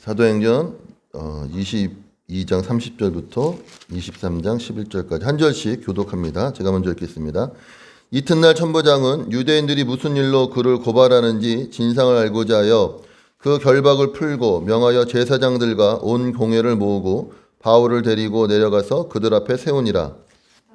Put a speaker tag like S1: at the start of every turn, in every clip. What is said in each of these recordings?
S1: 사도행전 22장 30절부터 23장 11절까지 한 절씩 교독합니다. 제가 먼저 읽겠습니다. 이튿날 천부장은 유대인들이 무슨 일로 그를 고발하는지 진상을 알고자 하여 그 결박을 풀고 명하여 제사장들과 온 공회를 모으고 바울을 데리고 내려가서 그들 앞에 세우니라.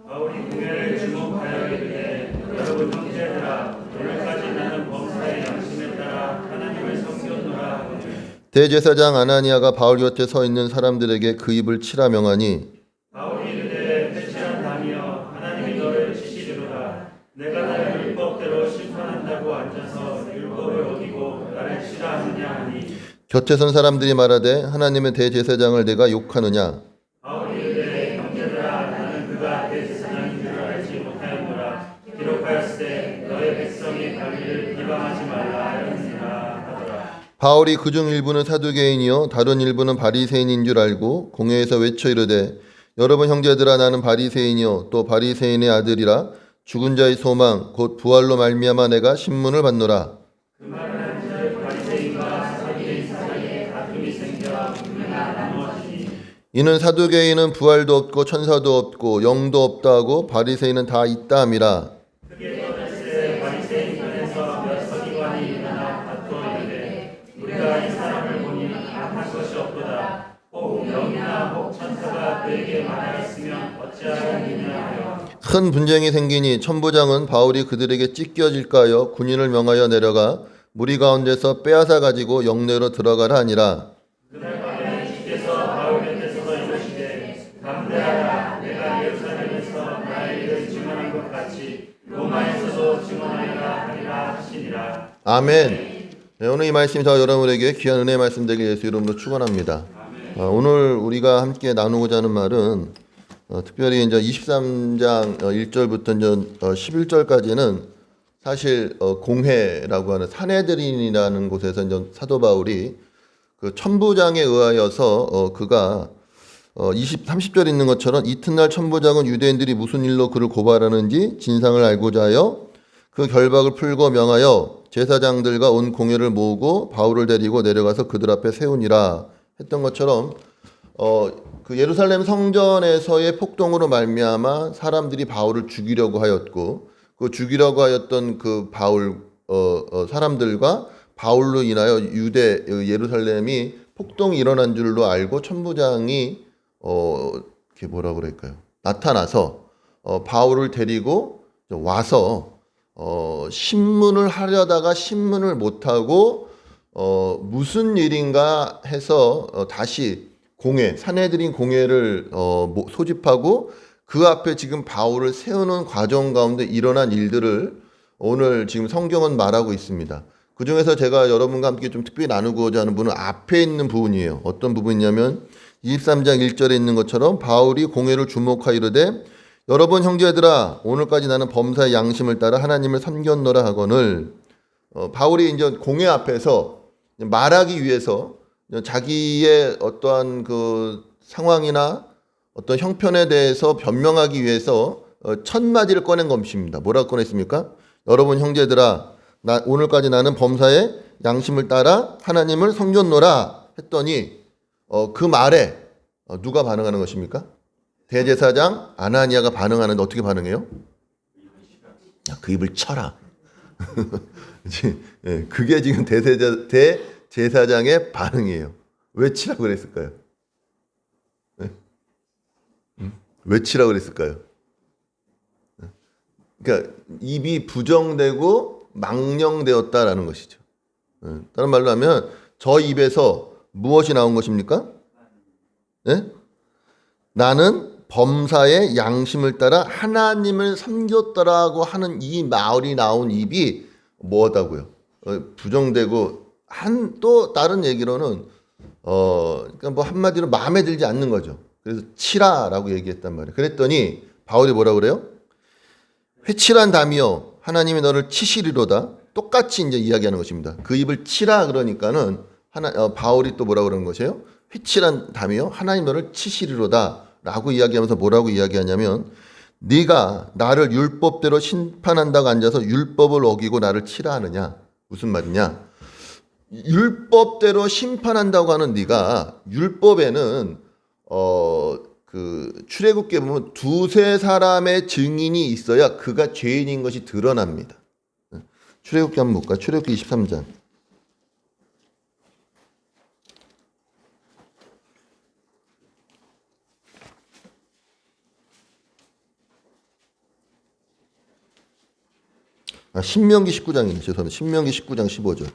S2: 바울이 공회를 주목하여 이르되 여러분 형제들아 오늘까지 나는 범사의 양심에 따라 하나님을 섬겼노라 하거늘
S1: 대제사장 아나니아가 바울 곁에 서 있는 사람들에게 그 입을 치라 명하니
S2: 바울이 이르되 회칠한 담이여 하나님이 너를 치시리로다. 내가 나를 율법대로 심판한다고 앉아서 율법을 어기고 나를 치라 하느냐 하니
S1: 곁에 선 사람들이 말하되 하나님의 대제사장을 내가 욕하느냐.
S2: 바울이 이르되 형제들아 나는 그가 대제사장인 줄 알지 못하였노라. 기록하였으되 너의 백성이 관리를 비방하지 말라 하였느니라 하더라.
S1: 바울이 그중 일부는 사두개인이요 다른 일부는 바리새인인 줄 알고 공회에서 외쳐 이르되 여러분 형제들아 나는 바리새인이요 또 바리새인의 아들이라 죽은 자의 소망 곧 부활로 말미암아 내가 신문을 받노라.
S2: 그 말을 한즉 바리새인과 사두개인 사이에 다툼이 생겨 분명히 나누어지니
S1: 이는 사두개인은 부활도 없고 천사도 없고 영도 없다 하고 바리새인은 다 있다 함이라.
S2: 크게 떠들세 바리새인 편에서 몇 서기관이 일어나 다투어 이르되 우리가 이 사람을 보니 악한 것이 없도다. 혹 영이나 혹 천사가 그에게 말하였으면 어찌하였느냐 하여
S1: 큰 분쟁이 생기니 천부장은 바울이 그들에게 찢겨질까 하여 군인을 명하여 내려가 무리 가운데서 빼앗아 가지고 영내로 들어가라 하니라.
S2: 그날 밤에 주께서 바울 곁에 서서 이르시되 담대하라. 내가 예루살렘에서 나의 일을 증언한 것 같이 로마에서도 증언하리라 하리라 하시니라.
S1: 아멘. 네, 오늘 이 말씀이 저 여러분에게 귀한 은혜의 말씀 되길 예수 이름으로 축원합니다. 오늘 우리가 함께 나누고자 하는 말은 특별히 이제 23장 1절부터 이제 11절까지는 사실 공회라고 하는 산헤드린이라는 곳에서 이제 사도 바울이 그 천부장에 의하여서 그가 30절에 있는 것처럼 이튿날 천부장은 유대인들이 무슨 일로 그를 고발하는지 진상을 알고자 하여 그 결박을 풀고 명하여 제사장들과 온 공회를 모으고 바울을 데리고 내려가서 그들 앞에 세우니라 했던 것처럼 그 예루살렘 성전에서의 폭동으로 말미암아 사람들이 바울을 죽이려고 하였고 그 죽이려고 하였던 그 바울 사람들과 바울로 인하여 유대 예루살렘이 폭동이 일어난 줄로 알고 천부장이 이렇게 뭐라 그럴까요? 나타나서 바울을 데리고 와서 신문을 하려다가 신문을 못하고 무슨 일인가 해서 다시 공회, 산헤드린 공회를 소집하고 그 앞에 지금 바울을 세우는 과정 가운데 일어난 일들을 오늘 지금 성경은 말하고 있습니다. 그 중에서 제가 여러분과 함께 좀 특별히 나누고자 하는 부분은 앞에 있는 부분이에요. 어떤 부분이냐면 23장 1절에 있는 것처럼 바울이 공회를 주목하여 이르되 여러분 형제들아 오늘까지 나는 범사의 양심을 따라 하나님을 섬겼노라 하거늘 바울이 이제 공회 앞에서 말하기 위해서 자기의 어떠한 그 상황이나 어떤 형편에 대해서 변명하기 위해서 첫 마디를 꺼낸 것입니다. 뭐라고 꺼냈습니까? 여러분 형제들아 오늘까지 나는 범사의 양심을 따라 하나님을 섬겼노라 했더니 그 말에 누가 반응하는 것입니까? 대제사장 아나니아가 반응하는데 어떻게 반응해요? 야, 그 입을 쳐라. 그게 지금 대제사장의 반응이에요. 왜 치라고 그랬을까요? 왜 치라고 그랬을까요? 그러니까 입이 부정되고 망령되었다라는 것이죠. 다른 말로 하면 저 입에서 무엇이 나온 것입니까? 나는 범사의 양심을 따라 하나님을 섬겼더라고 하는 이 말이 나온 입이 뭐다고요? 부정되고 또 다른 얘기로는 그러니까 뭐 한마디로 마음에 들지 않는 거죠. 그래서 치라라고 얘기했단 말이에요. 그랬더니 바울이 뭐라고 그래요? 회칠한 담이여 하나님이 너를 치시리로다. 똑같이 이제 이야기하는 것입니다. 그 입을 치라 그러니까는 바울이 또 뭐라고 그러는 것이에요? 회칠한 담이여 하나님 너를 치시리로다라고 이야기하면서 뭐라고 이야기하냐면 네가 나를 율법대로 심판한다고 앉아서 율법을 어기고 나를 치라 하느냐? 무슨 말이냐? 율법대로 심판한다고 하는 네가 율법에는 그 출애굽기에 보면 두세 사람의 증인이 있어야 그가 죄인인 것이 드러납니다. 출애굽기 한번 볼까? 출애굽기 23장. 신명기 19장입니다. 죄송합니다. 신명기 19장 15절.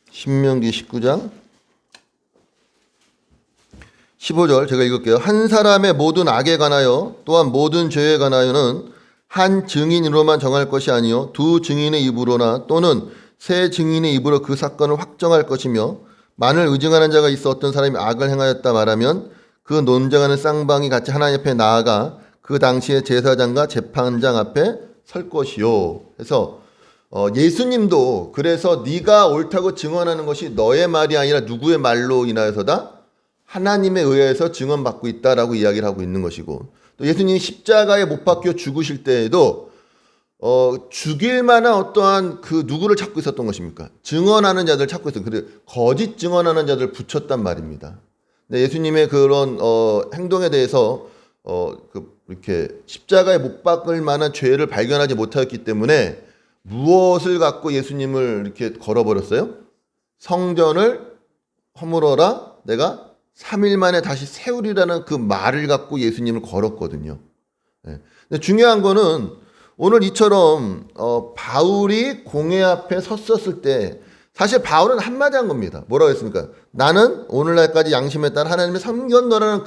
S1: 신명기 19장 15절 제가 읽을게요. 한 사람의 모든 악에 관하여 또한 모든 죄에 관하여는 한 증인으로만 정할 것이 아니요 두 증인의 입으로나 또는 세 증인의 입으로 그 사건을 확정할 것이며 만일 의증하는 자가 있어 어떤 사람이 악을 행하였다 말하면 그 논쟁하는 쌍방이 같이 하나님 앞에 나아가 그 당시에 제사장과 재판장 앞에 설 것이요. 그래서 예수님도 그래서 네가 옳다고 증언하는 것이 너의 말이 아니라 누구의 말로 인하여서다? 하나님에 의해서 증언받고 있다라고 이야기를 하고 있는 것이고 또 예수님이 십자가에 못 박혀 죽으실 때에도 죽일 만한 어떠한 그 누구를 찾고 있었던 것입니까? 증언하는 자들 찾고 있었어요. 그래 거짓 증언하는 자들 붙였단 말입니다. 근데 예수님의 그런 행동에 대해서 이렇게 십자가에 못 박을 만한 죄를 발견하지 못하였기 때문에 무엇을 갖고 예수님을 이렇게 걸어버렸어요? 성전을 허물어라 내가 3일 만에 다시 세우리라는 그 말을 갖고 예수님을 걸었거든요. 근데 중요한 거는 오늘 이처럼 바울이 공회 앞에 섰었을 때 사실 바울은 한마디 한 겁니다. 뭐라고 했습니까? 나는 오늘날까지 양심에 따라 하나님의 섬겼노라는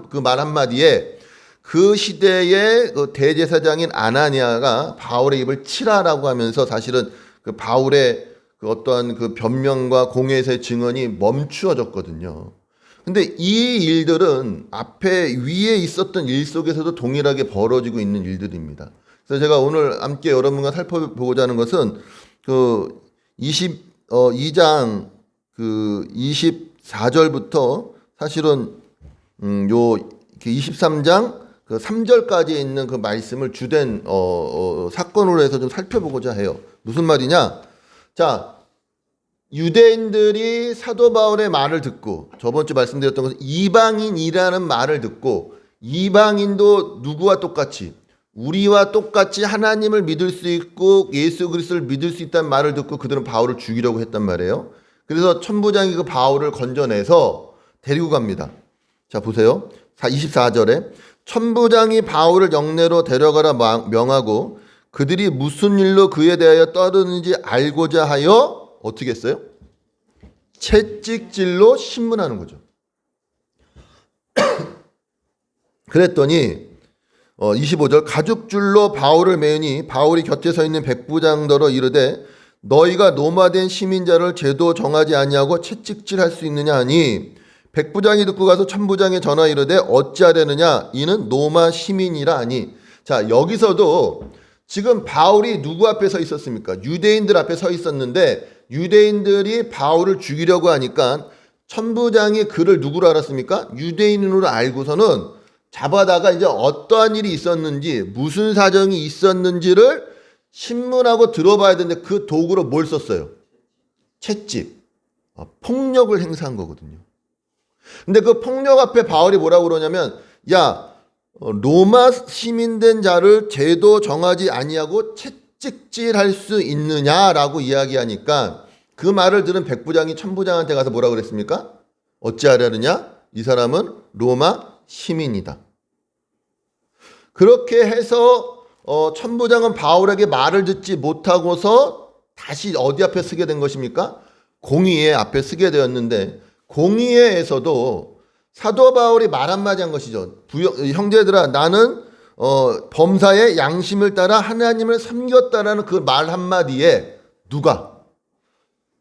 S1: 그 말 한마디에 그 시대의 그 대제사장인 아나니아가 바울의 입을 치라라고 하면서 사실은 그 바울의 그 어떠한 그 변명과 공회에서의 증언이 멈추어졌거든요. 근데 이 일들은 앞에 위에 있었던 일 속에서도 동일하게 벌어지고 있는 일들입니다. 그래서 제가 오늘 함께 여러분과 살펴보고자 하는 것은 그 22장 그 24절부터 사실은 요 23장 그 3절까지 있는 그 말씀을 주된 사건으로 해서 좀 살펴보고자 해요. 무슨 말이냐? 자, 유대인들이 사도 바울의 말을 듣고 저번 주 말씀드렸던 것은 이방인이라는 말을 듣고 이방인도 누구와 똑같이 우리와 똑같이 하나님을 믿을 수 있고 예수 그리스도를 믿을 수 있다는 말을 듣고 그들은 바울을 죽이려고 했단 말이에요. 그래서 천부장이 그 바울을 건져내서 데리고 갑니다. 자, 보세요. 24절에 천부장이 바울을 영내로 데려가라 명하고 그들이 무슨 일로 그에 대하여 떠드는지 알고자 하여 어떻게 했어요? 채찍질로 신문하는 거죠. 그랬더니 25절 가죽줄로 바울을 매으니 바울이 곁에 서 있는 백부장더러 이르되 너희가 노마된 시민자를 제도 정하지 아니하고 채찍질할 수 있느냐 하니 백부장이 듣고 가서 천부장에 전하 이르되 어찌하려느냐 이는 로마 시민이라 하니. 자, 여기서도 지금 바울이 누구 앞에 서 있었습니까? 유대인들 앞에 서 있었는데 유대인들이 바울을 죽이려고 하니까 천부장이 그를 누구로 알았습니까? 유대인으로 알고서는 잡아다가 이제 어떠한 일이 있었는지 무슨 사정이 있었는지를 신문하고 들어봐야 되는데 그 도구로 뭘 썼어요? 채찍. 폭력을 행사한 거거든요. 근데 그 폭력 앞에 바울이 뭐라고 그러냐면 야 로마 시민된 자를 제도 정하지 아니하고 채찍질할 수 있느냐라고 이야기하니까 그 말을 들은 백부장이 천부장한테 가서 뭐라고 그랬습니까? 어찌하려느냐? 이 사람은 로마 시민이다. 그렇게 해서 천부장은 바울에게 말을 듣지 못하고서 다시 어디 앞에 서게 된 것입니까? 공의회 앞에 서게 되었는데 공의회에서도 사도 바울이 말 한마디 한 것이죠. 형제들아 나는 범사의 양심을 따라 하나님을 섬겼다라는 그 말 한마디에 누가?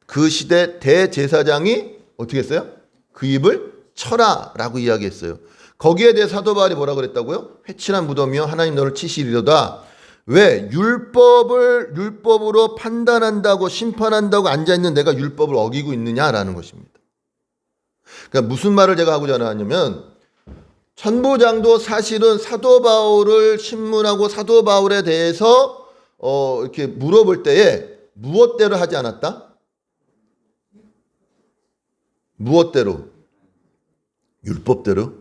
S1: 그 시대 대제사장이 어떻게 했어요? 그 입을 쳐라라고 이야기했어요. 거기에 대해 사도 바울이 뭐라고 그랬다고요? 회칠한 무덤이여 하나님 너를 치시리로다. 왜? 율법으로 판단한다고 심판한다고 앉아있는 내가 율법을 어기고 있느냐라는 것입니다. 그러니까 무슨 말을 제가 하고자 하냐면 천부장도 사실은 사도 바울을 신문하고 사도 바울에 대해서 이렇게 물어볼 때에 무엇대로 하지 않았다? 무엇대로? 율법대로?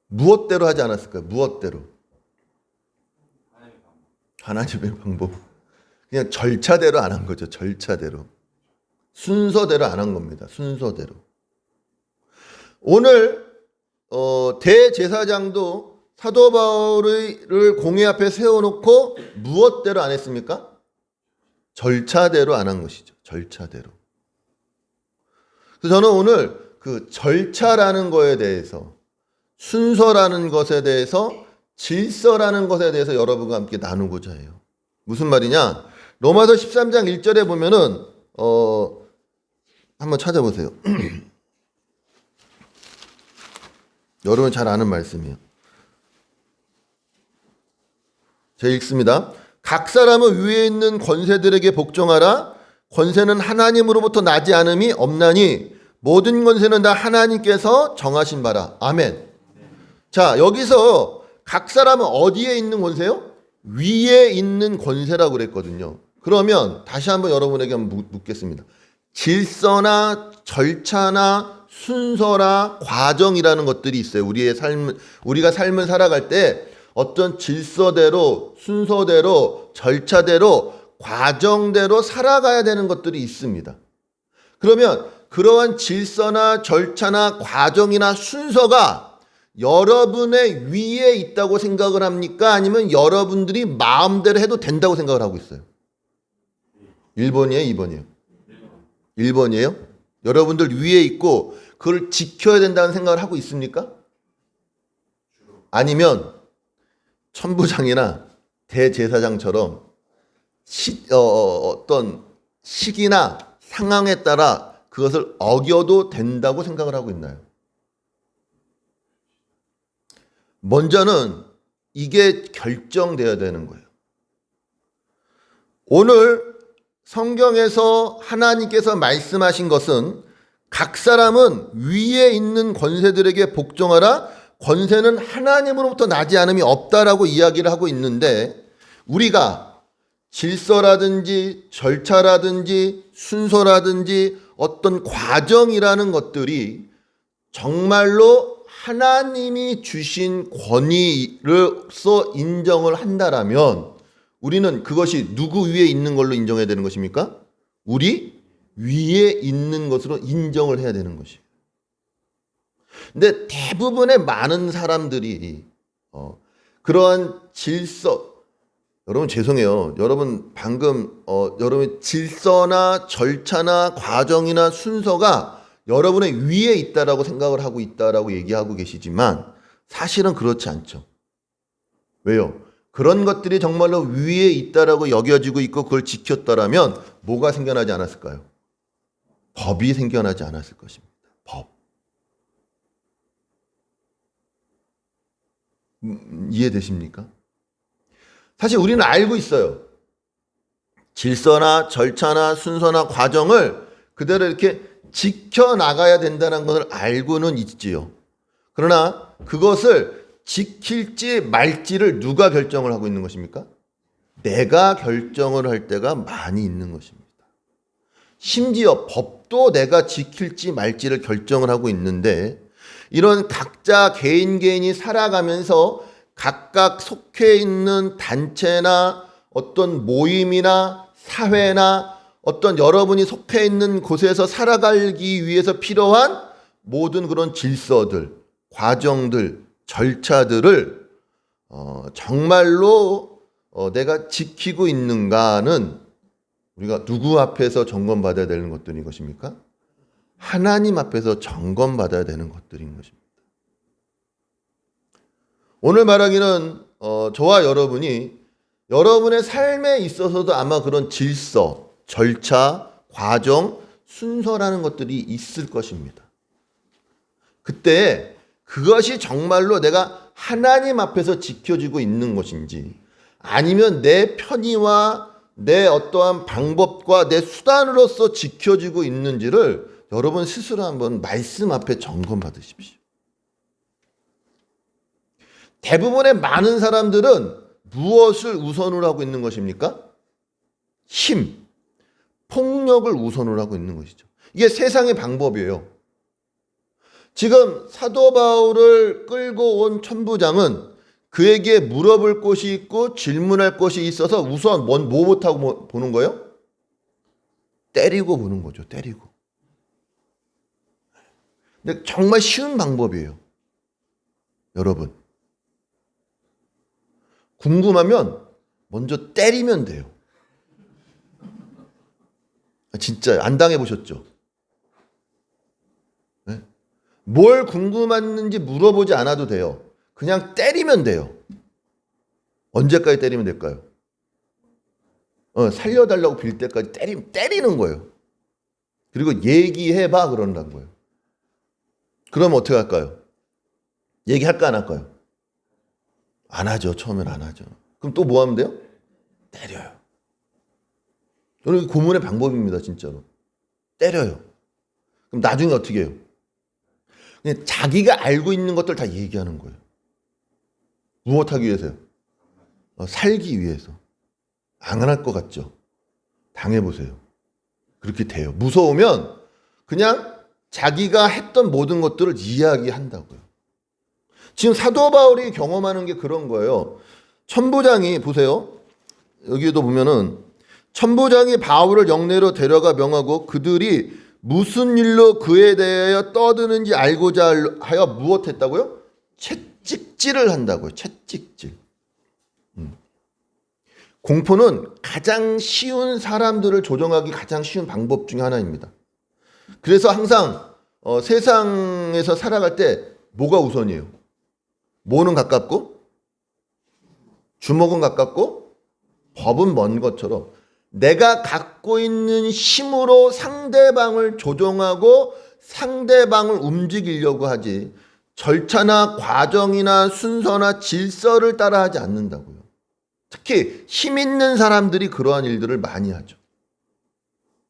S1: 무엇대로 하지 않았을까요? 무엇대로? 하나님의 방법. 그냥 절차대로 안 한 거죠. 절차대로. 순서대로 안 한 겁니다. 순서대로. 오늘 대제사장도 사도 바울을 공회 앞에 세워놓고 무엇대로 안 했습니까? 절차대로 안 한 것이죠. 절차대로. 그래서 저는 오늘 그 절차라는 거에 대해서, 순서라는 것에 대해서, 질서라는 것에 대해서 여러분과 함께 나누고자 해요. 무슨 말이냐? 로마서 13장 1절에 보면은 한번 찾아보세요. 여러분 잘 아는 말씀이에요. 제가 읽습니다. 각 사람은 위에 있는 권세들에게 복종하라. 권세는 하나님으로부터 나지 않음이 없나니 모든 권세는 다 하나님께서 정하신 바라. 아멘. 자, 여기서 각 사람은 어디에 있는 권세요? 위에 있는 권세라고 그랬거든요. 그러면 다시 한번 여러분에게 한번 묻겠습니다. 질서나 절차나 순서나 과정이라는 것들이 있어요. 우리가 삶을 살아갈 때 어떤 질서대로, 순서대로, 절차대로, 과정대로 살아가야 되는 것들이 있습니다. 그러면 그러한 질서나 절차나 과정이나 순서가 여러분의 위에 있다고 생각을 합니까? 아니면 여러분들이 마음대로 해도 된다고 생각을 하고 있어요? 1번이에요? 2번이에요? 1번이에요? 여러분들 위에 있고 그걸 지켜야 된다는 생각을 하고 있습니까? 아니면 천부장이나 대제사장처럼 어떤 시기나 상황에 따라 그것을 어겨도 된다고 생각을 하고 있나요? 먼저는 이게 결정되어야 되는 거예요. 오늘 성경에서 하나님께서 말씀하신 것은 각 사람은 위에 있는 권세들에게 복종하라. 권세는 하나님으로부터 나지 않음이 없다라고 이야기를 하고 있는데, 우리가 질서라든지 절차라든지 순서라든지 어떤 과정이라는 것들이 정말로 하나님이 주신 권위로서 인정을 한다라면 우리는 그것이 누구 위에 있는 걸로 인정해야 되는 것입니까? 우리 위에 있는 것으로 인정을 해야 되는 것이에요. 근데 대부분의 많은 사람들이 그러한 질서, 여러분 죄송해요. 여러분 방금 여러분 질서나 절차나 과정이나 순서가 여러분의 위에 있다라고 생각을 하고 있다라고 얘기하고 계시지만 사실은 그렇지 않죠. 왜요? 그런 것들이 정말로 위에 있다라고 여겨지고 있고 그걸 지켰다라면 뭐가 생겨나지 않았을까요? 법이 생겨나지 않았을 것입니다. 법. 이해되십니까? 사실 우리는 알고 있어요. 질서나 절차나 순서나 과정을 그대로 이렇게 지켜나가야 된다는 것을 알고는 있지요. 그러나 그것을 지킬지 말지를 누가 결정을 하고 있는 것입니까? 내가 결정을 할 때가 많이 있는 것입니다. 심지어 법도 내가 지킬지 말지를 결정을 하고 있는데, 이런 각자 개인이 살아가면서 각각 속해 있는 단체나 어떤 모임이나 사회나 어떤 여러분이 속해 있는 곳에서 살아가기 위해서 필요한 모든 그런 질서들, 과정들, 절차들을 정말로 내가 지키고 있는가는 우리가 누구 앞에서 점검받아야 되는 것들인 것입니까? 하나님 앞에서 점검받아야 되는 것들인 것입니다. 오늘 말하기는 저와 여러분이 여러분의 삶에 있어서도 아마 그런 질서, 절차, 과정, 순서라는 것들이 있을 것입니다. 그때 그것이 정말로 내가 하나님 앞에서 지켜지고 있는 것인지, 아니면 내 편의와 내 어떠한 방법과 내 수단으로서 지켜지고 있는지를 여러분 스스로 한번 말씀 앞에 점검 받으십시오. 대부분의 많은 사람들은 무엇을 우선으로 하고 있는 것입니까? 힘, 폭력을 우선으로 하고 있는 것이죠. 이게 세상의 방법이에요. 지금 사도 바울을 끌고 온 천부장은 그에게 물어볼 것이 있고 질문할 것이 있어서 우선 뭐부터 보는 거예요? 때리고 보는 거죠. 때리고. 근데 정말 쉬운 방법이에요. 여러분. 궁금하면 먼저 때리면 돼요. 진짜 안 당해보셨죠? 네? 뭘 궁금했는지 물어보지 않아도 돼요. 그냥 때리면 돼요. 언제까지 때리면 될까요? 살려달라고 빌 때까지 때리는 거예요. 그리고 얘기해봐 그런다는 거예요. 그럼 어떻게 할까요? 얘기할까 안 할까요? 안 하죠. 처음엔 안 하죠. 그럼 또 뭐 하면 돼요? 때려요. 여러분 고문의 방법입니다. 진짜로. 때려요. 그럼 나중에 어떻게 해요? 그냥 자기가 알고 있는 것들 다 얘기하는 거예요. 무엇하기 위해서요? 살기 위해서. 안 할 것 같죠? 당해보세요. 그렇게 돼요. 무서우면 그냥 자기가 했던 모든 것들을 이야기한다고요. 지금 사도 바울이 경험하는 게 그런 거예요. 천부장이 보세요. 여기에도 보면은 천부장이 바울을 영내로 데려가 명하고 그들이 무슨 일로 그에 대하여 떠드는지 알고자 하여 무엇했다고요? 채찍질을 한다고요. 채찍질. 공포는 가장 쉬운 사람들을 조종하기 가장 쉬운 방법 중에 하나입니다. 그래서 항상 세상에서 살아갈 때 뭐가 우선이에요? 뭐는 가깝고 주먹은 가깝고 법은 먼 것처럼 내가 갖고 있는 힘으로 상대방을 조종하고 상대방을 움직이려고 하지 절차나 과정이나 순서나 질서를 따라하지 않는다고요. 특히 힘 있는 사람들이 그러한 일들을 많이 하죠.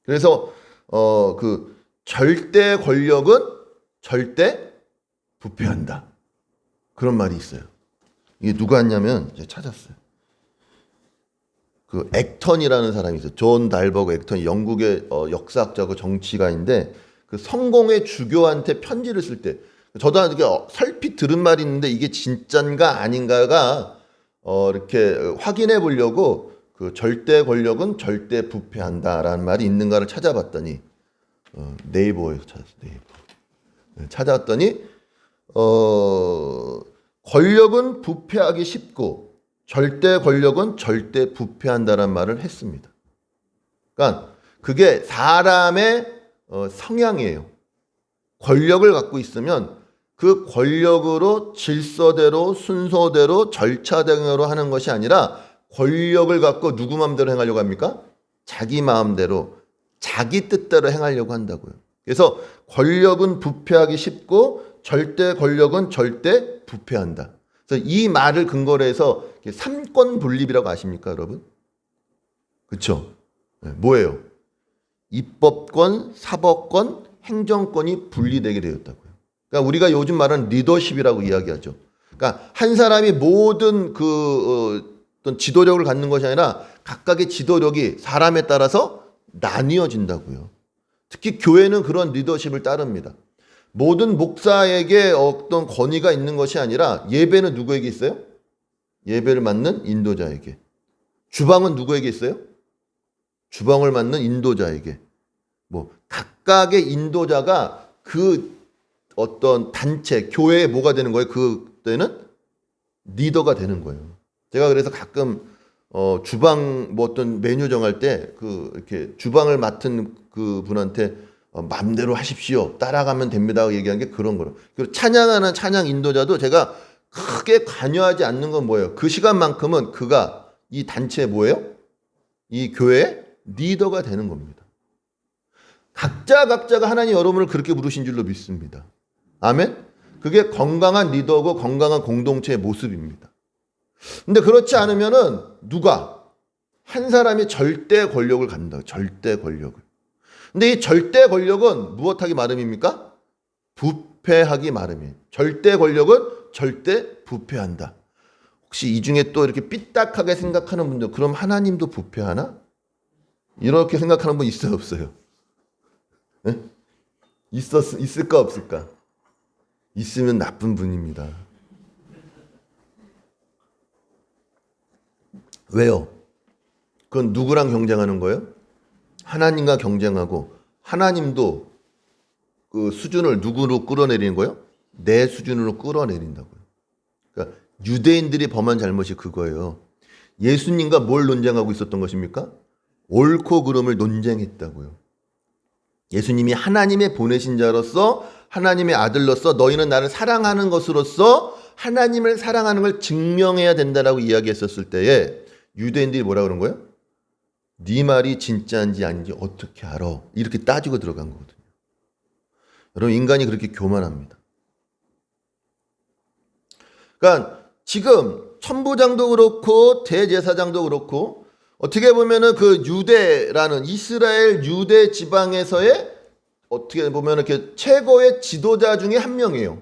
S1: 그래서 그 절대 권력은 절대 부패한다. 그런 말이 있어요. 이게 누가 했냐면 제가 찾았어요. 그 액턴이라는 사람이 있어요. 존 달버그 액턴이 영국의 역사학자고 정치가인데 그 성공의 주교한테 편지를 쓸 때 저도 이렇게 설핏 들은 말이 있는데 이게 진짠가 아닌가가 이렇게 확인해 보려고 그 절대 권력은 절대 부패한다라는 말이 있는가를 찾아봤더니 네이버에서 찾았어요. 네이버. 찾아봤더니 권력은 부패하기 쉽고 절대 권력은 절대 부패한다라는 말을 했습니다. 그러니까 그게 사람의 성향이에요. 권력을 갖고 있으면 그 권력으로 질서대로 순서대로 절차대로 하는 것이 아니라 권력을 갖고 누구 마음대로 행하려고 합니까? 자기 마음대로 자기 뜻대로 행하려고 한다고요. 그래서 권력은 부패하기 쉽고 절대 권력은 절대 부패한다. 그래서 이 말을 근거로 해서 삼권 분립이라고 아십니까, 여러분? 그렇죠? 뭐예요? 입법권, 사법권, 행정권이 분리되게 되었다고요. 그러니까 우리가 요즘 말하는 리더십이라고 이야기하죠. 그러니까 한 사람이 모든 어떤 지도력을 갖는 것이 아니라 각각의 지도력이 사람에 따라서 나뉘어진다고요. 특히 교회는 그런 리더십을 따릅니다. 모든 목사에게 어떤 권위가 있는 것이 아니라 예배는 누구에게 있어요? 예배를 맡는 인도자에게. 주방은 누구에게 있어요? 주방을 맡는 인도자에게. 뭐 각각의 인도자가 그 어떤 단체, 교회에 뭐가 되는 거예요? 그때는 리더가 되는 거예요. 제가 그래서 가끔 주방 뭐 어떤 메뉴 정할 때 그 이렇게 주방을 맡은 그 분한테 마음대로 하십시오. 따라가면 됩니다. 얘기한 게 그런 거로. 그리고 찬양하는 찬양 인도자도 제가 크게 관여하지 않는 건 뭐예요? 그 시간만큼은 그가 이 단체의 뭐예요? 이 교회의 리더가 되는 겁니다. 각자가 하나님 여러분을 그렇게 부르신 줄로 믿습니다. 아멘? 그게 건강한 리더고 건강한 공동체의 모습입니다. 근데 그렇지 않으면은 누가? 한 사람이 절대 권력을 갖는다. 절대 권력을. 근데 이 절대 권력은 무엇하기 마름입니까? 부패하기 마름이에요. 절대 권력은 절대 부패한다. 혹시 이 중에 또 이렇게 삐딱하게 생각하는 분들, 그럼 하나님도 부패하나? 이렇게 생각하는 분 있어요, 없어요? 네? 있을까, 없을까? 있으면 나쁜 분입니다. 왜요? 그건 누구랑 경쟁하는 거예요? 하나님과 경쟁하고, 하나님도 그 수준을 누구로 끌어내리는 거예요? 내 수준으로 끌어내린다고요. 그러니까 유대인들이 범한 잘못이 그거예요. 예수님과 뭘 논쟁하고 있었던 것입니까? 옳고 그름을 논쟁했다고요. 예수님이 하나님의 보내신 자로서, 하나님의 아들로서, 너희는 나를 사랑하는 것으로서 하나님을 사랑하는 걸 증명해야 된다라고 이야기했었을 때에 유대인들이 뭐라 그런 거예요? 네 말이 진짜인지 아닌지 어떻게 알아? 이렇게 따지고 들어간 거거든요. 여러분, 인간이 그렇게 교만합니다. 그러니까 지금 천부장도 그렇고 대제사장도 그렇고 어떻게 보면은 그 유대라는 이스라엘 유대 지방에서의 어떻게 보면 이렇게 최고의 지도자 중에 한 명이에요.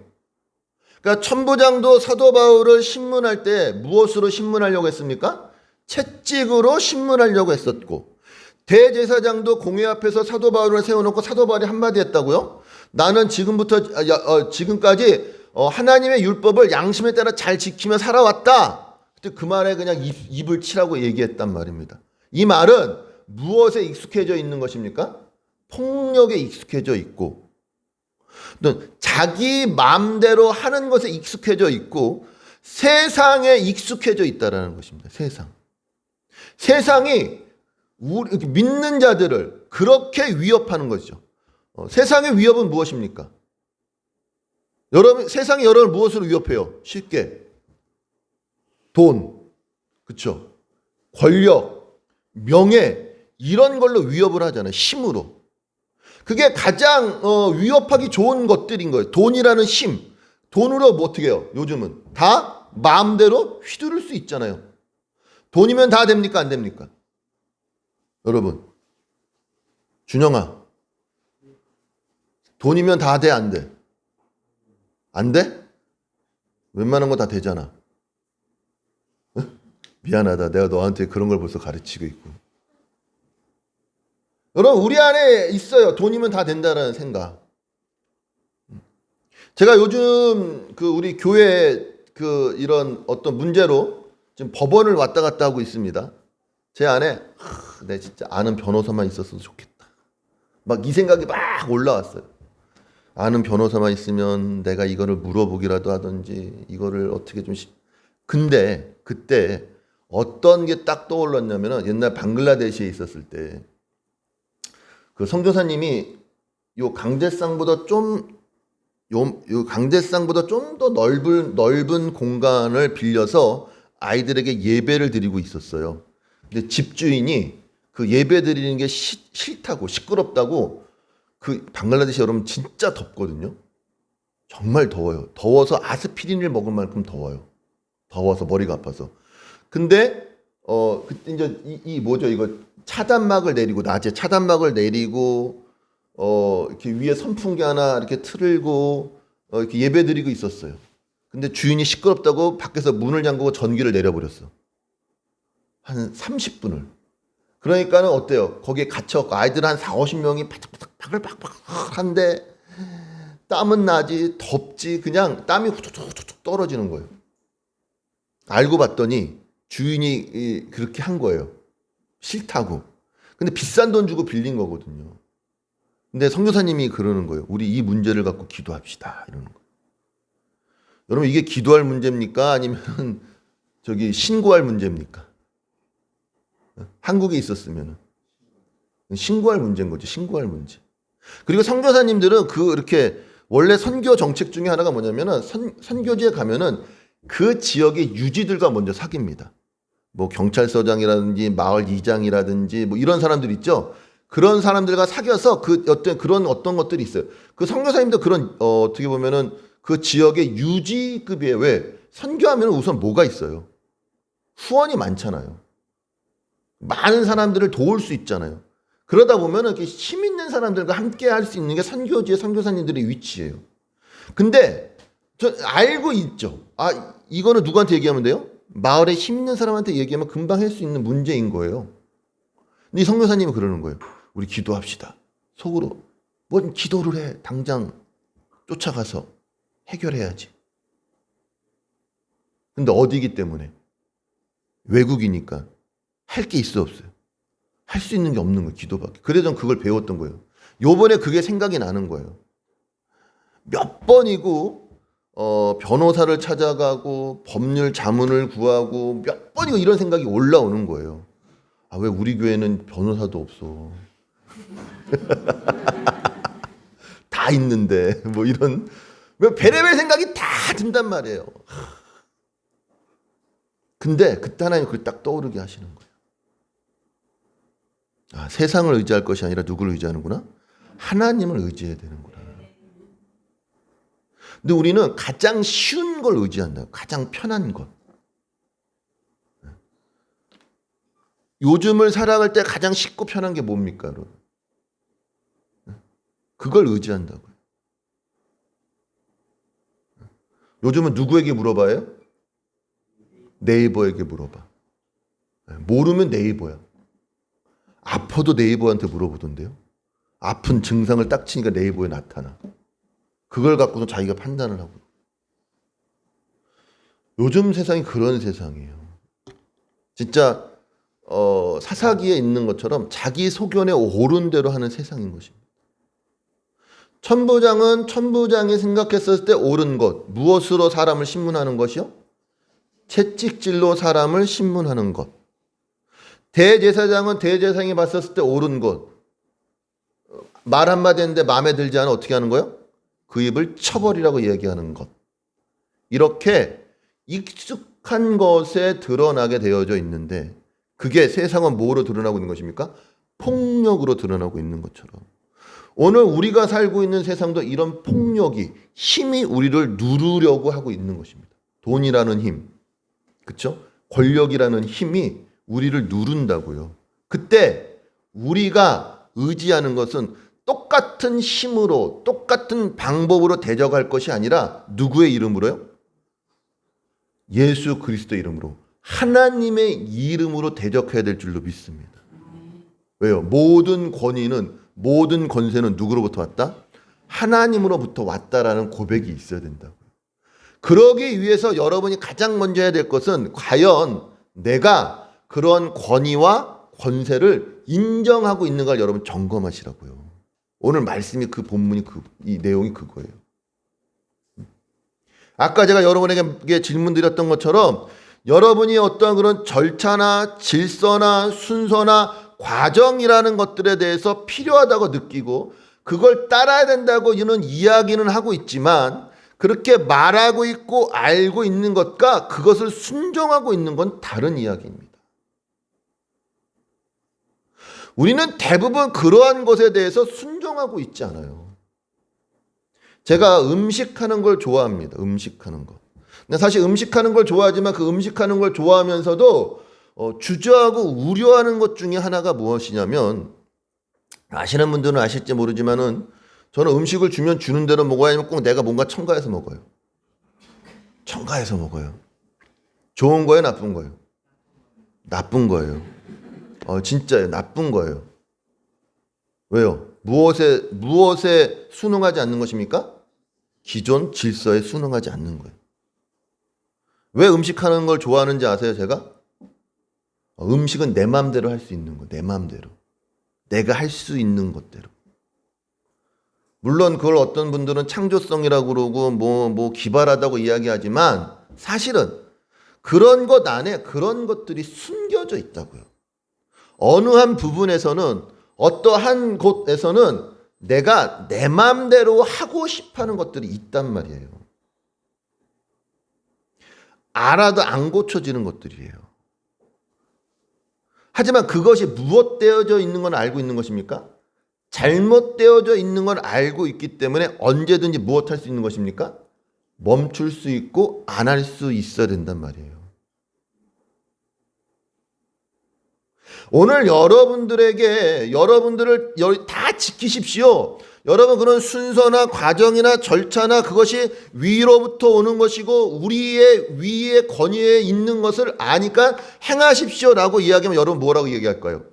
S1: 그러니까 천부장도 사도 바울을 신문할 때 무엇으로 신문하려고 했습니까? 채찍으로 신문하려고 했었고, 대제사장도 공회 앞에서 사도 바울을 세워놓고 사도 바울이 한마디 했다고요? 나는 지금까지 하나님의 율법을 양심에 따라 잘 지키며 살아왔다. 그때 그 말에 그냥 입을 치라고 얘기했단 말입니다. 이 말은 무엇에 익숙해져 있는 것입니까? 폭력에 익숙해져 있고, 또 자기 마음대로 하는 것에 익숙해져 있고, 세상에 익숙해져 있다라는 것입니다. 세상이 우리 믿는 자들을 그렇게 위협하는 거죠. 세상의 위협은 무엇입니까? 세상이 여러분을 무엇으로 위협해요? 쉽게 돈, 그렇죠? 권력, 명예, 이런 걸로 위협을 하잖아요. 힘으로. 그게 가장 위협하기 좋은 것들인 거예요. 돈이라는 힘. 돈으로 뭐 어떻게 해요? 요즘은 다 마음대로 휘두를 수 있잖아요. 돈이면 다 됩니까? 안 됩니까? 여러분, 준영아, 돈이면 다 돼? 안 돼? 안 돼? 웬만한 거 다 되잖아. 미안하다. 내가 너한테 그런 걸 벌써 가르치고 있고. 여러분, 우리 안에 있어요. 돈이면 다 된다는 생각. 제가 요즘 우리 교회 이런 어떤 문제로 지금 법원을 왔다 갔다 하고 있습니다. 제 안에 내 진짜 아는 변호사만 있었어도 좋겠다. 막 이 생각이 막 올라왔어요. 아는 변호사만 있으면 내가 이거를 물어보기라도 하든지 이거를 어떻게 좀 근데 그때 어떤 게 딱 떠올랐냐면은 옛날 방글라데시에 있었을 때 그 선교사님이 요 강제상보다 좀 더 넓은 공간을 빌려서 아이들에게 예배를 드리고 있었어요. 근데 집주인이 그 예배 드리는 게 싫다고, 시끄럽다고. 그 방글라데시 여러분 진짜 덥거든요. 정말 더워요. 더워서 아스피린을 먹을 만큼 더워요. 더워서 머리가 아파서. 근데 그때 이제 이거 차단막을 내리고, 낮에 차단막을 내리고 이렇게 위에 선풍기 하나 이렇게 틀고 이렇게 예배 드리고 있었어요. 근데 주인이 시끄럽다고 밖에서 문을 잠그고 전기를 내려버렸어. 한 30분을. 그러니까는 어때요? 거기에 갇혀갖고 아이들 한 40-50명이 바글바글한데 땀은 나지, 덥지, 그냥 땀이 후툭후툭 떨어지는 거예요. 알고 봤더니 주인이 그렇게 한 거예요. 싫다고. 근데 비싼 돈 주고 빌린 거거든요. 근데 선교사님이 그러는 거예요. 우리 이 문제를 갖고 기도합시다. 이러는 거예요. 여러분, 이게 기도할 문제입니까? 아니면 신고할 문제입니까? 한국에 있었으면 신고할 문제인 거죠. 신고할 문제. 그리고 선교사님들은 이렇게 원래 선교 정책 중에 하나가 뭐냐면은 선교지에 가면은 그 지역의 유지들과 먼저 사귑니다. 뭐 경찰서장이라든지 마을 이장이라든지 뭐 이런 사람들 있죠. 그런 사람들과 사귀어서 어떤 것들이 있어요. 그 선교사님도 그런 어떻게 보면은 그 지역의 유지급이에요. 왜? 선교하면 우선 뭐가 있어요? 후원이 많잖아요. 많은 사람들을 도울 수 있잖아요. 그러다 보면 이렇게 힘 있는 사람들과 함께 할 수 있는 게 선교지의 선교사님들의 위치예요. 근데 저 알고 있죠. 이거는 누구한테 얘기하면 돼요? 마을에 힘 있는 사람한테 얘기하면 금방 할 수 있는 문제인 거예요. 근데 이 선교사님은 그러는 거예요. 우리 기도합시다. 속으로 뭔 기도를 해. 당장 쫓아가서 해결해야지. 근데 어디기 때문에? 외국이니까 할 게 있어 없어요? 할 수 있는 게 없는 거예요. 기도밖에. 그래서 전 그걸 배웠던 거예요. 요번에 그게 생각이 나는 거예요. 몇 번이고 변호사를 찾아가고 법률 자문을 구하고 몇 번이고 이런 생각이 올라오는 거예요. 아, 왜 우리 교회는 변호사도 없어? 다 있는데 뭐 이런 별의별 생각이 다 든단 말이에요. 근데 그때 하나님 그걸 딱 떠오르게 하시는 거예요. 아, 세상을 의지할 것이 아니라 누구를 의지하는구나? 하나님을 의지해야 되는구나. 근데 우리는 가장 쉬운 걸 의지한다. 가장 편한 것. 요즘을 살아갈 때 가장 쉽고 편한 게 뭡니까, 여러분? 그걸 의지한다고요. 요즘은 누구에게 물어봐요? 네이버에게 물어봐. 모르면 네이버야. 아파도 네이버한테 물어보던데요. 아픈 증상을 딱 치니까 네이버에 나타나. 그걸 갖고서 자기가 판단을 하고. 요즘 세상이 그런 세상이에요. 진짜 사사기에 있는 것처럼 자기 소견에 옳은 대로 하는 세상인 것입니다. 천부장은 천부장이 생각했을 때 옳은 것, 무엇으로 사람을 신문하는 것이요? 채찍질로 사람을 신문하는 것. 대제사장은 대제사장이 봤었을 때 옳은 것, 말 한마디 했는데 마음에 들지 않아 어떻게 하는 거예요? 그 입을 쳐버리라고 얘기하는 것. 이렇게 익숙한 것에 드러나게 되어져 있는데 그게 세상은 뭐로 드러나고 있는 것입니까? 폭력으로 드러나고 있는 것처럼. 오늘 우리가 살고 있는 세상도 이런 폭력이, 힘이 우리를 누르려고 하고 있는 것입니다. 돈이라는 힘, 그렇죠? 권력이라는 힘이 우리를 누른다고요. 그때 우리가 의지하는 것은 똑같은 힘으로, 똑같은 방법으로 대적할 것이 아니라 누구의 이름으로요? 예수 그리스도 이름으로, 하나님의 이름으로 대적해야 될 줄로 믿습니다. 왜요? 모든 권위는, 모든 권세는 누구로부터 왔다? 하나님으로부터 왔다라는 고백이 있어야 된다고요. 그러기 위해서 여러분이 가장 먼저 해야 될 것은 과연 내가 그런 권위와 권세를 인정하고 있는 걸 여러분 점검하시라고요. 오늘 말씀이 그 본문이 이 내용이 그거예요. 아까 제가 여러분에게 질문 드렸던 것처럼 여러분이 어떤 그런 절차나 질서나 순서나 과정이라는 것들에 대해서 필요하다고 느끼고 그걸 따라야 된다고 이는 이야기는 하고 있지만 그렇게 말하고 있고 알고 있는 것과 그것을 순종하고 있는 건 다른 이야기입니다. 우리는 대부분 그러한 것에 대해서 순종하고 있지 않아요. 제가 음식하는 걸 좋아합니다. 음식하는 거. 근데 사실 음식하는 걸 좋아하지만 그 음식하는 걸 좋아하면서도 주저하고 우려하는 것 중에 하나가 무엇이냐면 아시는 분들은 아실지 모르지만은 저는 음식을 주면 주는 대로 먹어야 하면 꼭 내가 뭔가 첨가해서 먹어요. 첨가해서 먹어요. 좋은 거예요? 나쁜 거예요? 나쁜 거예요. 진짜요. 나쁜 거예요. 왜요? 무엇에 순응하지 않는 것입니까? 기존 질서에 순응하지 않는 거예요. 왜 음식하는 걸 좋아하는지 아세요, 제가? 음식은 내 마음대로 할 수 있는 거, 내 마음대로. 내가 할 수 있는 것대로. 물론 그걸 어떤 분들은 창조성이라고 그러고 뭐 기발하다고 이야기하지만 사실은 그런 것 안에 그런 것들이 숨겨져 있다고요. 어느 한 부분에서는 어떠한 곳에서는 내가 내 마음대로 하고 싶어하는 것들이 있단 말이에요. 알아도 안 고쳐지는 것들이에요. 하지만 그것이 무엇되어져 있는 건 알고 있는 것입니까? 잘못되어져 있는 걸 알고 있기 때문에 언제든지 무엇할 수 있는 것입니까? 멈출 수 있고 안 할 수 있어야 된단 말이에요. 오늘 여러분들을 다 지키십시오. 여러분, 그런 순서나 과정이나 절차나 그것이 위로부터 오는 것이고 우리의 위의 권위에 있는 것을 아니까 행하십시오라고 이야기하면 여러분 뭐라고 얘기할까요?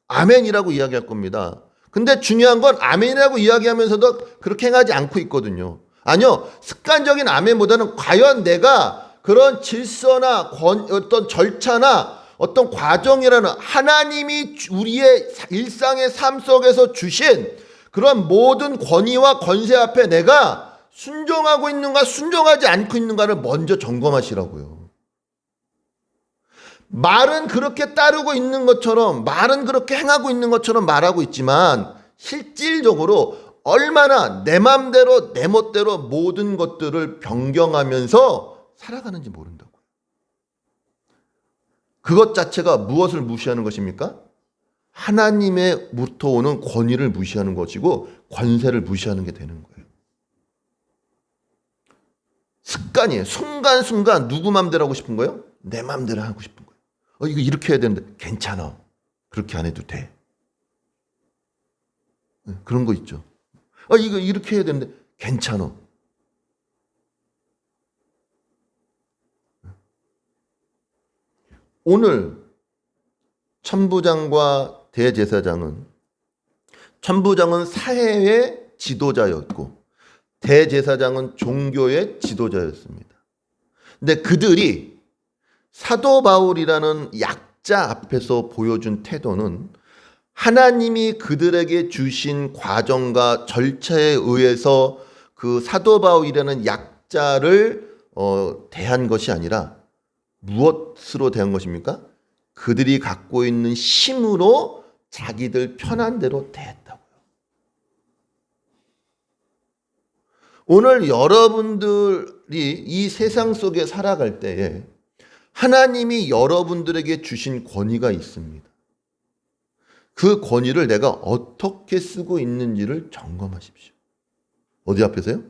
S1: 아멘이라고 이야기할 겁니다. 근데 중요한 건 아멘이라고 이야기하면서도 그렇게 행하지 않고 있거든요. 아니요, 습관적인 아멘보다는 과연 내가 그런 질서나 어떤 절차나 어떤 과정이라는 하나님이 우리의 일상의 삶 속에서 주신 그런 모든 권위와 권세 앞에 내가 순종하고 있는가 순종하지 않고 있는가를 먼저 점검하시라고요. 말은 그렇게 따르고 있는 것처럼, 말은 그렇게 행하고 있는 것처럼 말하고 있지만 실질적으로 얼마나 내 맘대로 내 멋대로 모든 것들을 변경하면서 살아가는지 모른다고요. 그것 자체가 무엇을 무시하는 것입니까? 하나님의부터 오는 권위를 무시하는 것이고 권세를 무시하는 게 되는 거예요. 습관이에요. 순간순간 누구 맘대로 하고 싶은 거예요? 내 맘대로 하고 싶은 거예요. 이거 이렇게 해야 되는데 괜찮아. 그렇게 안 해도 돼. 그런 거 있죠. 이거 이렇게 해야 되는데 괜찮아. 오늘 천부장과 대제사장은, 천부장은 사회의 지도자였고 대제사장은 종교의 지도자였습니다. 근데 그들이 사도 바울이라는 약자 앞에서 보여준 태도는 하나님이 그들에게 주신 과정과 절차에 의해서 그 사도 바울이라는 약자를 대한 것이 아니라 무엇으로 대한 것입니까? 그들이 갖고 있는 힘으로 자기들 편한 대로 대했다고요. 오늘 여러분들이 이 세상 속에 살아갈 때에 하나님이 여러분들에게 주신 권위가 있습니다. 그 권위를 내가 어떻게 쓰고 있는지를 점검하십시오. 어디 앞에서요?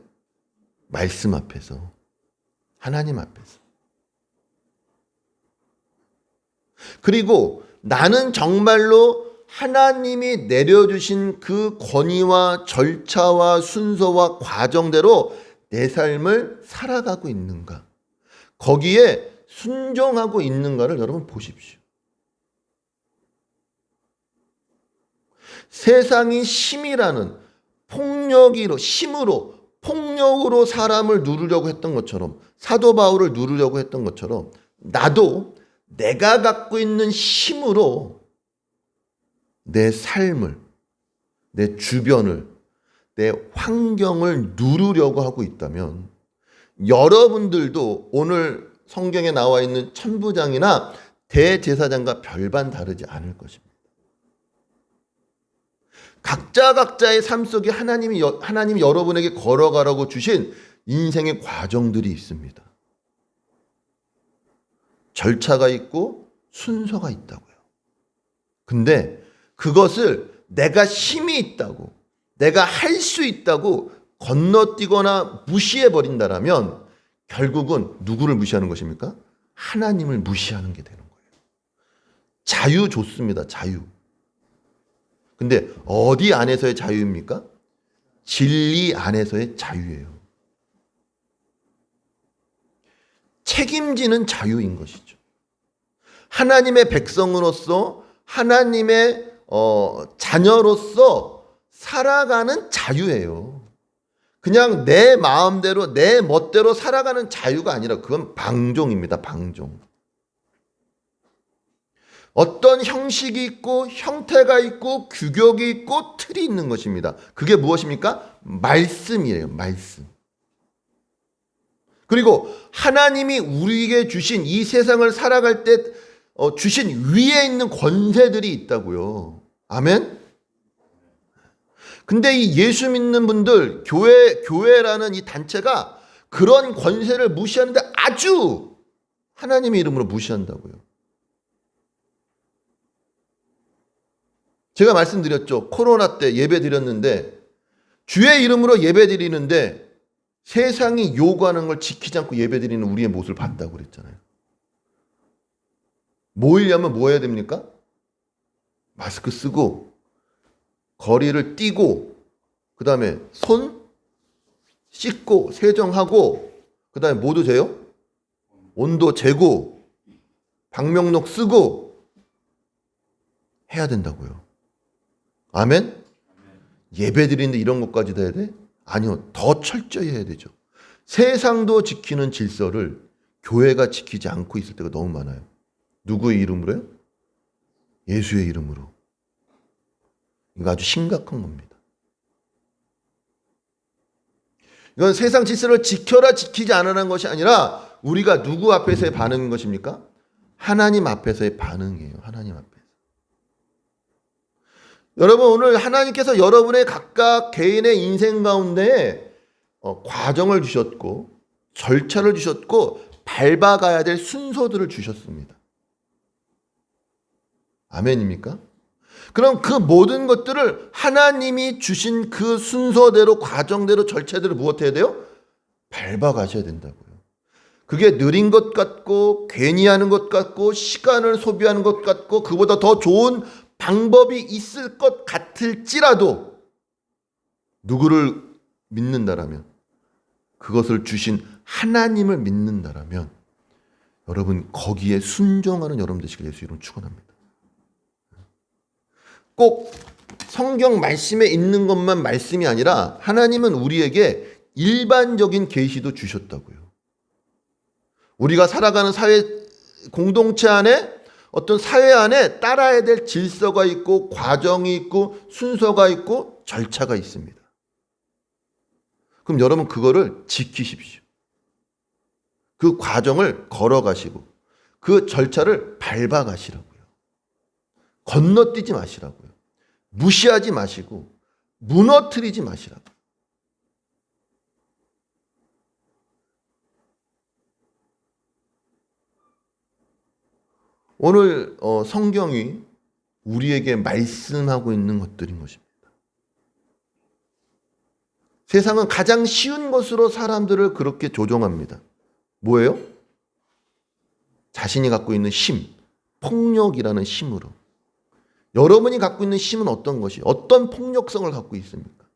S1: 말씀 앞에서. 하나님 앞에서. 그리고 나는 정말로 하나님이 내려주신 그 권위와 절차와 순서와 과정대로 내 삶을 살아가고 있는가? 거기에 순종하고 있는가를 여러분 보십시오. 세상이 힘이라는 힘으로 폭력으로 사람을 누르려고 했던 것처럼, 사도 바울을 누르려고 했던 것처럼 나도 내가 갖고 있는 힘으로 내 삶을, 내 주변을, 내 환경을 누르려고 하고 있다면 여러분들도 오늘 성경에 나와 있는 천부장이나 대제사장과 별반 다르지 않을 것입니다. 각자의 삶 속에 하나님이 여러분에게 걸어가라고 주신 인생의 과정들이 있습니다. 절차가 있고 순서가 있다고요. 근데 그것을 내가 힘이 있다고, 내가 할 수 있다고 건너뛰거나 무시해버린다라면 결국은 누구를 무시하는 것입니까? 하나님을 무시하는 게 되는 거예요. 자유 좋습니다. 자유. 근데 어디 안에서의 자유입니까? 진리 안에서의 자유예요. 책임지는 자유인 것이죠. 하나님의 백성으로서, 하나님의 자녀로서 살아가는 자유예요. 그냥 내 마음대로 내 멋대로 살아가는 자유가 아니라 그건 방종입니다. 방종. 어떤 형식이 있고 형태가 있고 규격이 있고 틀이 있는 것입니다. 그게 무엇입니까? 말씀이에요. 말씀. 그리고 하나님이 우리에게 주신 이 세상을 살아갈 때 주신 위에 있는 권세들이 있다고요. 아멘? 근데 이 예수 믿는 분들, 교회라는 이 단체가 그런 권세를 무시하는데 아주 하나님의 이름으로 무시한다고요. 제가 말씀드렸죠. 코로나 때 예배 드렸는데 주의 이름으로 예배 드리는데 세상이 요구하는 걸 지키지 않고 예배 드리는 우리의 모습을 봤다고 그랬잖아요. 모이려면 뭐 해야 됩니까? 마스크 쓰고 거리를 띄고 그 다음에 손 씻고 세정하고, 그 다음에 뭐도 돼요? 온도 재고 방명록 쓰고 해야 된다고요. 아멘? 예배 드리는데 이런 것까지도 해야 돼? 아니요. 더 철저히 해야 되죠. 세상도 지키는 질서를 교회가 지키지 않고 있을 때가 너무 많아요. 누구의 이름으로요? 예수의 이름으로. 이거 아주 심각한 겁니다. 이건 세상 질서를 지켜라 지키지 않으라는 것이 아니라 우리가 누구 앞에서의 반응인 것입니까? 하나님 앞에서의 반응이에요. 하나님 앞에서. 여러분, 오늘 하나님께서 여러분의 각각 개인의 인생 가운데 과정을 주셨고 절차를 주셨고 밟아가야 될 순서들을 주셨습니다. 아멘입니까? 그럼 그 모든 것들을 하나님이 주신 그 순서대로 과정대로 절차대로 무엇해야 돼요? 밟아가셔야 된다고요. 그게 느린 것 같고 괜히 하는 것 같고 시간을 소비하는 것 같고 그보다 더 좋은 방법이 있을 것 같을지라도 누구를 믿는다라면, 그것을 주신 하나님을 믿는다라면 여러분 거기에 순종하는 여러분 되시길 예수 이름 축원합니다. 꼭 성경 말씀에 있는 것만 말씀이 아니라 하나님은 우리에게 일반적인 계시도 주셨다고요. 우리가 살아가는 사회 공동체 안에 어떤 사회 안에 따라야 될 질서가 있고 과정이 있고 순서가 있고 절차가 있습니다. 그럼 여러분 그거를 지키십시오. 그 과정을 걸어가시고 그 절차를 밟아가시라고요. 건너뛰지 마시라고요. 무시하지 마시고 무너뜨리지 마시라고요. 오늘 성경이 우리에게 말씀하고 있는 것들인 것입니다. 세상은 가장 쉬운 것으로 사람들을 그렇게 조종합니다. 뭐예요? 자신이 갖고 있는 힘, 폭력이라는 힘으로. 여러분이 갖고 있는 힘은 어떤 것이, 어떤 폭력성을 갖고 있습니까?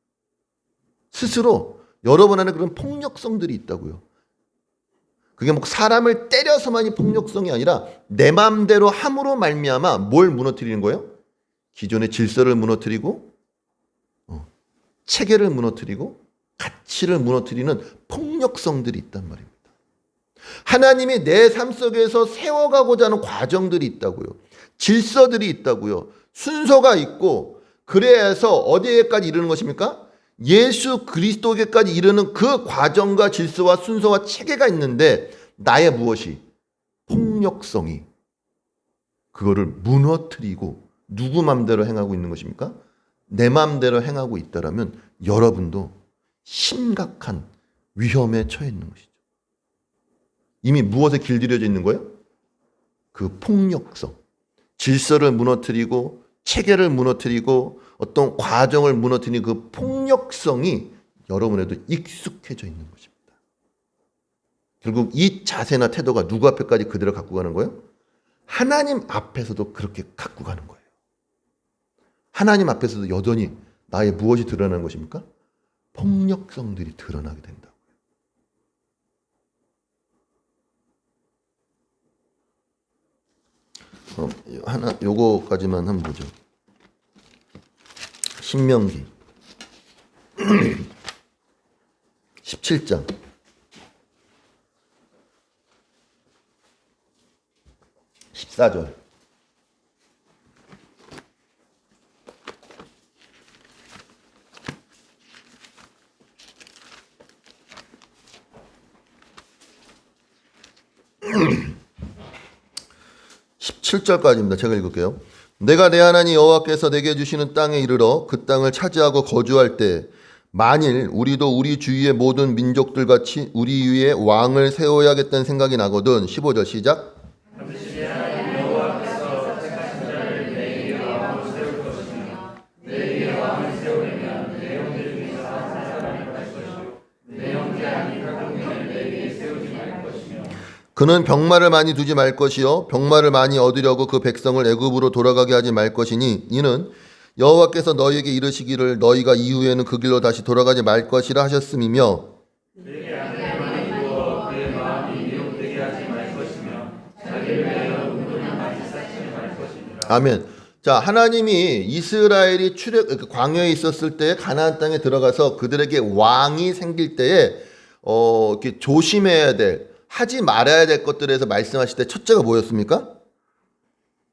S1: 스스로 여러분 안에 그런 폭력성들이 있다고요. 그게 뭐 사람을 때려서만이 폭력성이 아니라 내 마음대로 함으로 말미암아 뭘 무너뜨리는 거예요? 기존의 질서를 무너뜨리고 체계를 무너뜨리고 가치를 무너뜨리는 폭력성들이 있단 말입니다. 하나님이 내 삶 속에서 세워가고자 하는 과정들이 있다고요. 질서들이 있다고요. 순서가 있고 그래서 어디에까지 이르는 것입니까? 예수 그리스도에게까지 이르는 그 과정과 질서와 순서와 체계가 있는데 나의 무엇이? 폭력성이 그거를 무너뜨리고 누구 맘대로 행하고 있는 것입니까? 내 맘대로 행하고 있다라면 여러분도 심각한 위험에 처해 있는 것이죠. 이미 무엇에 길들여져 있는 거예요? 그 폭력성. 질서를 무너뜨리고 체계를 무너뜨리고 어떤 과정을 무너뜨리는 그 폭력성이 여러분에도 익숙해져 있는 것입니다. 결국 이 자세나 태도가 누구 앞에까지 그대로 갖고 가는 거예요? 하나님 앞에서도 그렇게 갖고 가는 거예요. 하나님 앞에서도 여전히 나의 무엇이 드러나는 것입니까? 폭력성들이 드러나게 된다고요. 그럼 요거까지만 한번 보죠. 신명기 17장 14절. (17절까지입니다) 제가 읽을게요. 내가 내 하나님 여호와께서 내게 주시는 땅에 이르러 그 땅을 차지하고 거주할 때 만일 우리도 우리 주위의 모든 민족들 같이 우리 위에 왕을 세워야겠다는 생각이 나거든. 15절 시작. 그는 병마를 많이 두지 말 것이요 병마를 많이 얻으려고 그 백성을 애굽으로 돌아가게 하지 말 것이니 이는 여호와께서 너희에게 이르시기를 너희가 이후에는 그 길로 다시 돌아가지 말 것이라 하셨음이며
S2: 그에게 아내를 두어 그의 마음이 미혹되게 하지 말 것이며 자기를 위하여 운동을 많이 쌓지 말 것이니라.
S1: 아멘. 자, 하나님이 이스라엘이 광야에 있었을 때 가나안 땅에 들어가서 그들에게 왕이 생길 때에 이렇게 조심해야 될, 하지 말아야 될 것들에서 말씀하실 때 첫째가 뭐였습니까?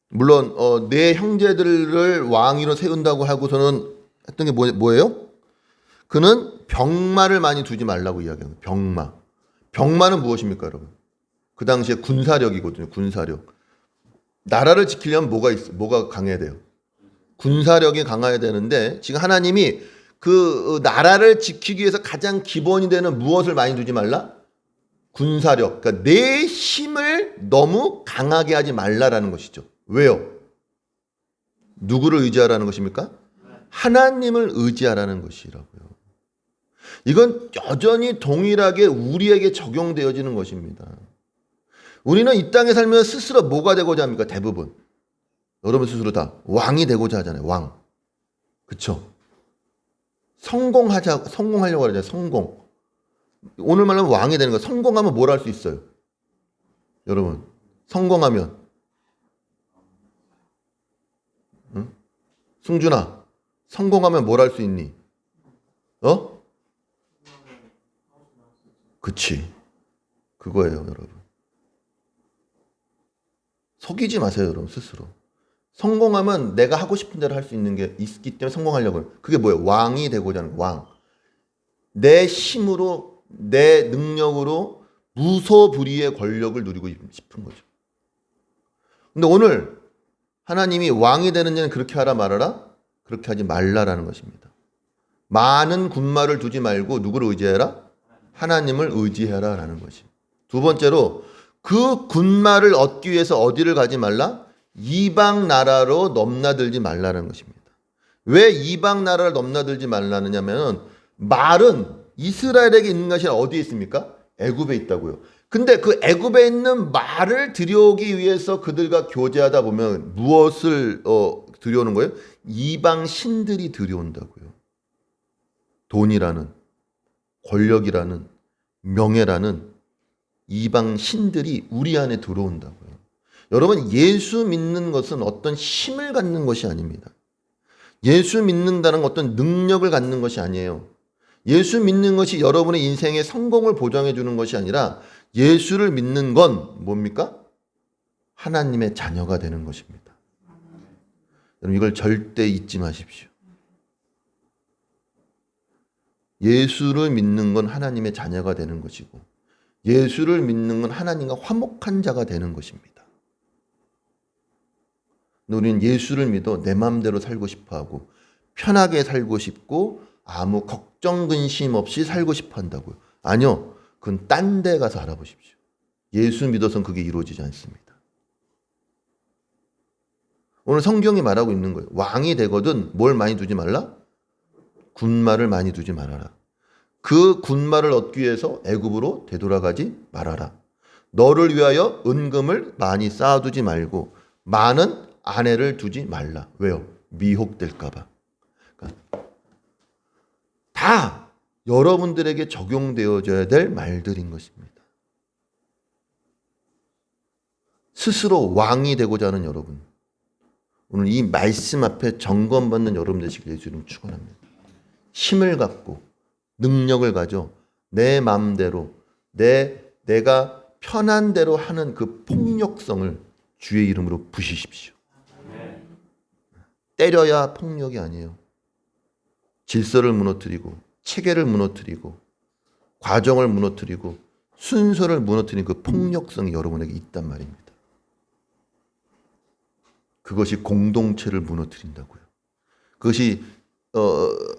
S1: 물론 내 형제들을 왕위로 세운다고 하고서는 했던 게 뭐예요? 그는 병마를 많이 두지 말라고 이야기합니다. 병마. 병마는 무엇입니까, 여러분? 그 당시에 군사력이거든요. 군사력. 나라를 지키려면 뭐가 강해야 돼요? 군사력이 강해야 되는데 지금 하나님이 그 나라를 지키기 위해서 가장 기본이 되는 무엇을 많이 두지 말라? 군사력. 그러니까 내 힘을 너무 강하게 하지 말라라는 것이죠. 왜요? 누구를 의지하라는 것입니까? 하나님을 의지하라는 것이라고요. 이건 여전히 동일하게 우리에게 적용되어지는 것입니다. 우리는 이 땅에 살면 스스로 뭐가 되고자 합니까? 대부분. 여러분 스스로 다 왕이 되고자 하잖아요. 왕. 그쵸? 성공하려고 하잖아요. 성공. 오늘 말하면 왕이 되는 거. 성공하면 뭘 할 수 있어요? 여러분. 성공하면. 응? 승준아. 성공하면 뭘 할 수 있니? 그치. 그거예요, 여러분. 속이지 마세요, 여러분, 스스로. 성공하면 내가 하고 싶은 대로 할 수 있는 게 있기 때문에 성공하려고 해요. 그게 뭐예요? 왕이 되고자 하는 거예요, 왕. 내 힘으로, 내 능력으로 무소불위의 권력을 누리고 싶은 거죠. 근데 오늘 하나님이 왕이 되는 자는 그렇게 하라 말아라? 그렇게 하지 말라라는 것입니다. 많은 군마를 두지 말고 누구를 의지해라? 하나님을 의지해라라는 것입니다. 두 번째로 그 군마를 얻기 위해서 어디를 가지 말라? 이방 나라로 넘나들지 말라는 것입니다. 왜 이방 나라를 넘나들지 말라느냐면 말은 이스라엘에게 있는 것이 어디에 있습니까? 애굽에 있다고요. 근데 그 애굽에 있는 말을 들여오기 위해서 그들과 교제하다 보면 무엇을 들여오는 거예요? 이방 신들이 들여온다고요. 돈이라는, 권력이라는, 명예라는 이방 신들이 우리 안에 들어온다고요. 여러분, 예수 믿는 것은 어떤 힘을 갖는 것이 아닙니다. 예수 믿는다는 어떤 능력을 갖는 것이 아니에요. 예수 믿는 것이 여러분의 인생의 성공을 보장해 주는 것이 아니라 예수를 믿는 건 뭡니까? 하나님의 자녀가 되는 것입니다. 여러분, 이걸 절대 잊지 마십시오. 예수를 믿는 건 하나님의 자녀가 되는 것이고 예수를 믿는 건 하나님과 화목한 자가 되는 것입니다. 우리는 예수를 믿어 내 마음대로 살고 싶어하고 편하게 살고 싶고 아무 걱정 근심 없이 살고 싶어 한다고요. 아니요. 그건 딴 데 가서 알아보십시오. 예수 믿어서는 그게 이루어지지 않습니다. 오늘 성경이 말하고 있는 거예요. 왕이 되거든 뭘 많이 두지 말라? 군마를 많이 두지 말아라. 그 군마를 얻기 위해서 애굽으로 되돌아가지 말아라. 너를 위하여 은금을 많이 쌓아두지 말고 많은 아내를 두지 말라. 왜요? 미혹될까 봐. 그러니까 다 여러분들에게 적용되어져야 될 말들인 것입니다. 스스로 왕이 되고자 하는 여러분, 오늘 이 말씀 앞에 점검받는 여러분 되시길 예수 이름 축원합니다. 힘을 갖고 능력을 가져 내 마음대로 내가 편한 대로 하는 그 폭력성을 주의 이름으로 부시십시오. 때려야 폭력이 아니에요. 질서를 무너뜨리고 체계를 무너뜨리고 과정을 무너뜨리고 순서를 무너뜨리는 그 폭력성이 여러분에게 있단 말입니다. 그것이 공동체를 무너뜨린다고요. 그것이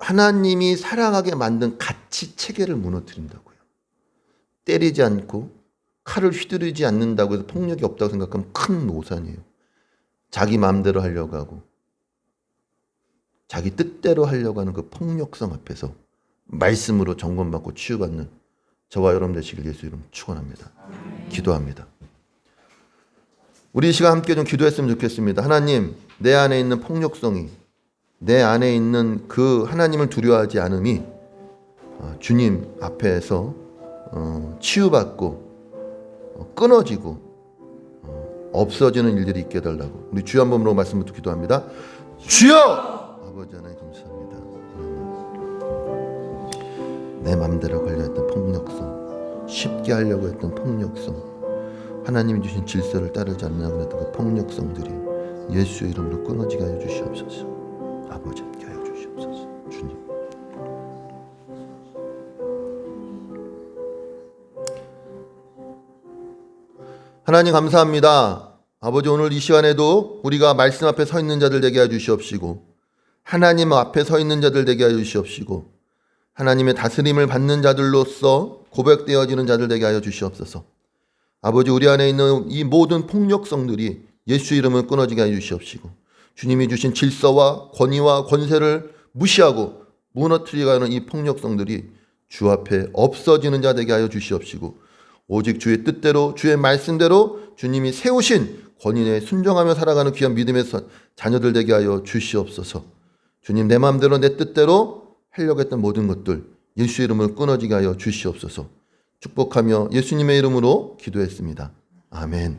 S1: 하나님이 사랑하게 만든 가치 체계를 무너뜨린다고요. 때리지 않고 칼을 휘두르지 않는다고 해서 폭력이 없다고 생각하면 큰 오산이에요. 자기 마음대로 하려고 하고 자기 뜻대로 하려고 하는 그 폭력성 앞에서 말씀으로 점검받고 치유받는 저와 여러분 되시길 예수 이름 축원합니다. 기도합니다. 우리 이 시간 함께 좀 기도했으면 좋겠습니다. 하나님, 내 안에 있는 폭력성이 내 안에 있는 그 하나님을 두려워하지 않음이 주님 앞에서 치유받고 끊어지고 없어지는 일들이 있게 해달라고 우리 주여 한 번으로 말씀을 듣고 기도합니다. 주여! 아버지 하나님 감사합니다. 내 맘대로 걸려있던 폭력성, 쉽게 하려고 했던 폭력성, 하나님이 주신 질서를 따르지 않으려고 했던 그 폭력성들이 예수의 이름으로 끊어지게 하여 주시옵소서. 아버지 함께 하여 주시옵소서. 주님. 하나님 감사합니다. 아버지 오늘 이 시간에도 우리가 말씀 앞에 서 있는 자들 되게 하여 주시옵시고 하나님 앞에 서 있는 자들 되게 하여 주시옵시고 하나님의 다스림을 받는 자들로서 고백되어지는 자들 되게 하여 주시옵소서. 아버지 우리 안에 있는 이 모든 폭력성들이 예수 이름을 끊어지게 하여 주시옵시고 주님이 주신 질서와 권위와 권세를 무시하고 무너뜨리게 하는 이 폭력성들이 주 앞에 없어지는 자 되게 하여 주시옵시고 오직 주의 뜻대로 주의 말씀대로 주님이 세우신 권위에 순종하며 살아가는 귀한 믿음의 자녀들 되게 하여 주시옵소서. 주님 내 마음대로 내 뜻대로 하려고 했던 모든 것들 예수 이름을 끊어지게 하여 주시옵소서. 축복하며 예수님의 이름으로 기도했습니다. 아멘.